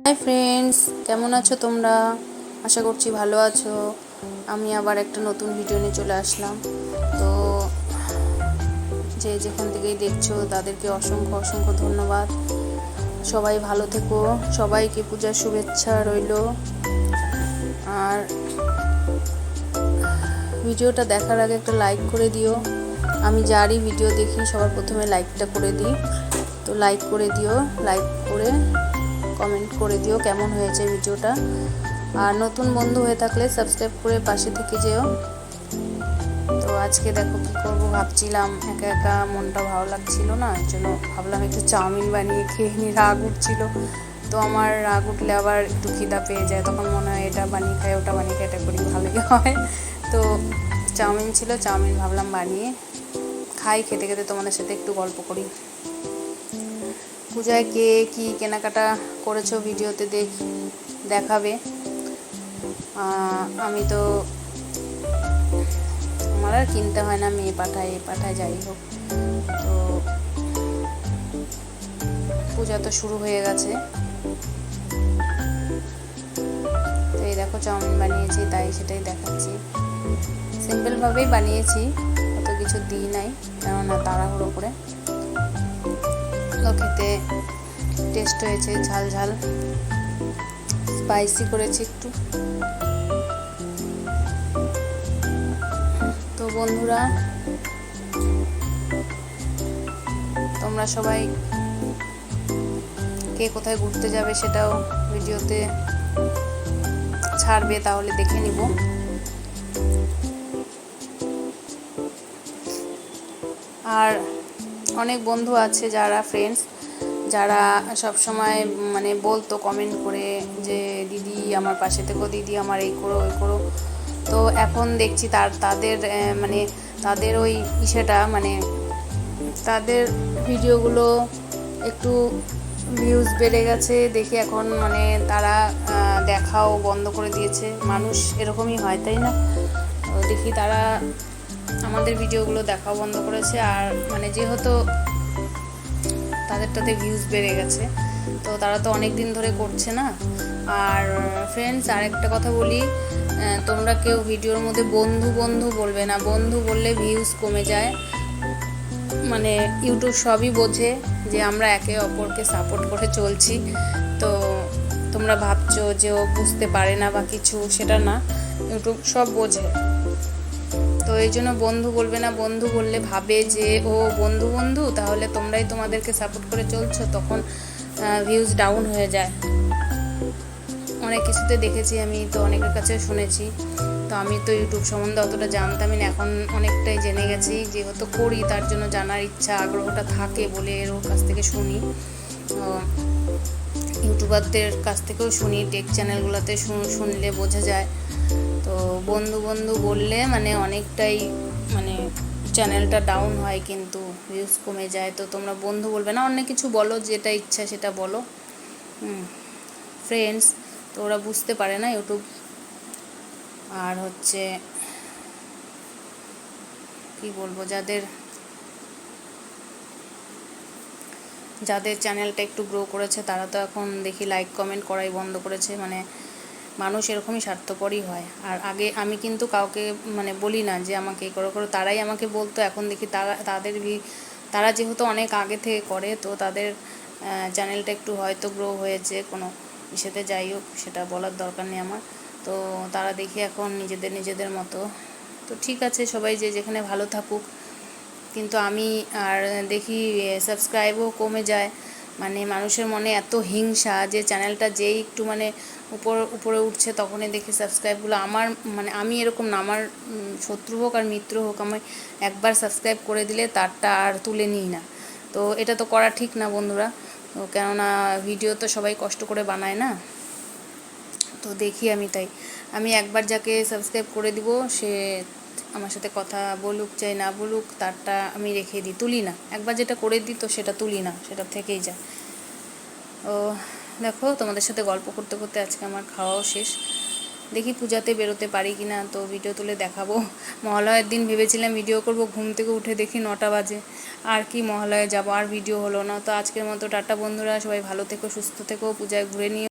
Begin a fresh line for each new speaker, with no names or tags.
Hi friends, কেমন আছো তোমরা? আশা করছি ভালো আছো। আমি আবার একটা নতুন ভিডিও নিয়ে চলে আসলাম। তো যে যেখান থেকেই দেখছো তাদেরকে অসংখ্য অসংখ্য ধন্যবাদ। সবাই ভালো থেকো, সবাইকে পূজার শুভেচ্ছা রইল। আর ভিডিওটা দেখার আগে একটা লাইক করে দিও। আমি যারই ভিডিও দেখি সবার প্রথমে লাইকটা করে দিই, তো লাইক করে দিও। লাইক করে কমেন্ট করে দিও কেমন হয়েছে ভিডিওটা। আর নতুন বন্ধু হয়ে থাকলে সাবস্ক্রাইব করে পাশে থেকে যেও। তো আজকে দেখো কী করবো ভাবছিলাম, একা একা মনটা ভালো লাগছিল না, এর জন্য ভাবলাম একটু চাউমিন বানিয়ে খেয়ে নিই। রাগ উঠছিল, তো আমার রাগ উঠলে আবার একটু খিদা পেয়ে যায়, তখন মনে হয় এটা বানিয়ে খাই ওটা বানিয়ে খাই, এটা করি ভালোই হয়। তো চাউমিন ছিল, চাউমিন ভাবলাম বানিয়ে খাই। খেতে খেতে তোমাদের সাথে একটু গল্প করি। পূজায় কে কী কেনাকাটা করেছো ভিডিওতে দেখাবে। আমি তো আমার আর কিনতে হয় না, মেয়ে পাঠায় যাই হোক। তো পূজা তো শুরু হয়ে গেছে। তো এই দেখো চাউমিন বানিয়েছি, তাই সেটাই দেখাচ্ছি। সিম্পলভাবেই বানিয়েছি, অত কিছু দিই নাই, কেননা তাড়াহুড়ো করে। তো খেতে টেস্ট হয়েছে, ঝাল ঝাল স্পাইসি করেছি একটু। তো বন্ধুরা, তোমরা সবাই কে কোথায় ঘুরতে যাবে সেটাও ভিডিওতে ছাড়বে, তাহলে দেখে নিব। আর অনেক বন্ধু আছে যারা ফ্রেন্ডস, যারা সব সময় মানে বলতো কমেন্ট করে যে দিদি আমার পাশে থেকো, দিদি আমার এই করো ওই করো। তো এখন দেখছি তাদের মানে তাদের ওই ইসেটা মানে তাদের ভিডিওগুলো একটু ভিউজ বেড়ে গেছে দেখে এখন মানে তারা দেখাও বন্ধ করে দিয়েছে। মানুষ এরকমই হয়, তাই না? দেখি তারা আমাদের ভিডিওগুলো দেখাও বন্ধ করেছে। আর মানে যেহেতু তাদেরটাতে ভিউজ বেড়ে গেছে, তো তারা তো অনেক দিন ধরে করছে না। আর ফ্রেন্ডস, আরেকটা কথা বলি, তোমরা কেউ ভিডিওর মধ্যে বন্ধু বন্ধু বলবে না। বন্ধু বললে ভিউজ কমে যায়। মানে ইউটিউব সবই বোঝে যে আমরা একে অপরকে সাপোর্ট করে চলছি। তো তোমরা ভাবছো যে ও বুঝতে পারে না বা কিছু, সেটা না, ইউটিউব সব বোঝে। তো এই জন্য বন্ধু বলবে না। বন্ধু বললে ভাবে যে ও বন্ধু বন্ধু, তাহলে তোমরাই তোমাদেরকে সাপোর্ট করে চলছো, তখন ভিউজ ডাউন হয়ে যায়। অনেক কিছুতে দেখেছি আমি, তো অনেকের কাছে শুনেছি। তো আমি তো ইউটিউব সম্বন্ধে অতটা জানতামই না, এখন অনেকটাই জেনে গেছি। যেহেতু করি তার জন্য জানার ইচ্ছা আগ্রহটা থাকে বলে এর কাছ থেকে শুনি, ইউটিউবারদের কাছ থেকেও শুনি, টেক চ্যানেলগুলোতে শুনলে বোঝা যায়। তো বন্ধু বন্ধু বললে মানে অনেকটাই মানে চ্যানেলটা ডাউন হয়, কিন্তু ভিউজ কমে যায়। তো তোমরা বন্ধু বলবে না, অন্য কিছু বলো, যেটা ইচ্ছা সেটা বলো ফ্রেন্ডস। তো ওরা বুঝতে পারে না ইউটিউব। আর হচ্ছে কি বলবো, যাদের চ্যানেলটা একটু গ্রো করেছে তারা তো এখন দেখি লাইক কমেন্ট করাই বন্ধ করেছে। মানে মানুষ এরকমই স্বার্থপরই হয়। আর আগে আমি কিন্তু কাউকে মানে বলি না যে আমাকে এই করো করো, তারাই আমাকে বলতো। এখন দেখি তারা যেহেতু অনেক আগে থেকে করে, তো তাদের চ্যানেলটা একটু হয়তো গ্রো হয়েছে কোনো ইসেতে, যাই হোক সেটা বলার দরকার নেই আমার। তো তারা দেখি এখন নিজেদের মতো। তো ঠিক আছে, সবাই যে যেখানে ভালো থাকুক। কিন্তু আমি আর দেখি সাবস্ক্রাইবও কমে যায়। মানে মানুষের মনে এত হিংসা যে চ্যানেলটা যেই একটু মানে উপরে উঠছে তখনই দেখি সাবস্ক্রাইবগুলো আমার, মানে আমি এরকম না, আমার শত্রু হোক আর মিত্র হোক, আমি একবার সাবস্ক্রাইব করে দিলে তারটা আর তুলে নিই না। তো এটা তো করা ঠিক না বন্ধুরা। তো কেননা ভিডিও তো সবাই কষ্ট করে বানায় না। তো দেখি তাই আমি একবার যাকে সাবস্ক্রাইব করে দিব, সে আমার সাথে কথা বলুক চাই না বলুক, তারটা আমি রেখে দিই, তুলি না। একবার যেটা করে দিই তো সেটা তুলি না, সেটা থেকেই যায়। ও দেখো, তোমাদের সাথে গল্প করতে করতে আজকে আমার খাওয়াও শেষ। দেখি পূজাতে বেরোতে পারি কি না, তো ভিডিও তুলে দেখাবো। মহালয়ের দিন ভেবেছিলাম ভিডিও করব, ঘুম থেকে উঠে দেখি 9টা বাজে। আর কি মহালয়ে যাবো, আর ভিডিও হলো না। তো আজকের মতো টাটা বন্ধুরা, সবাই ভালো থেকো, সুস্থ থেকো, পূজায় ঘুরে নিও।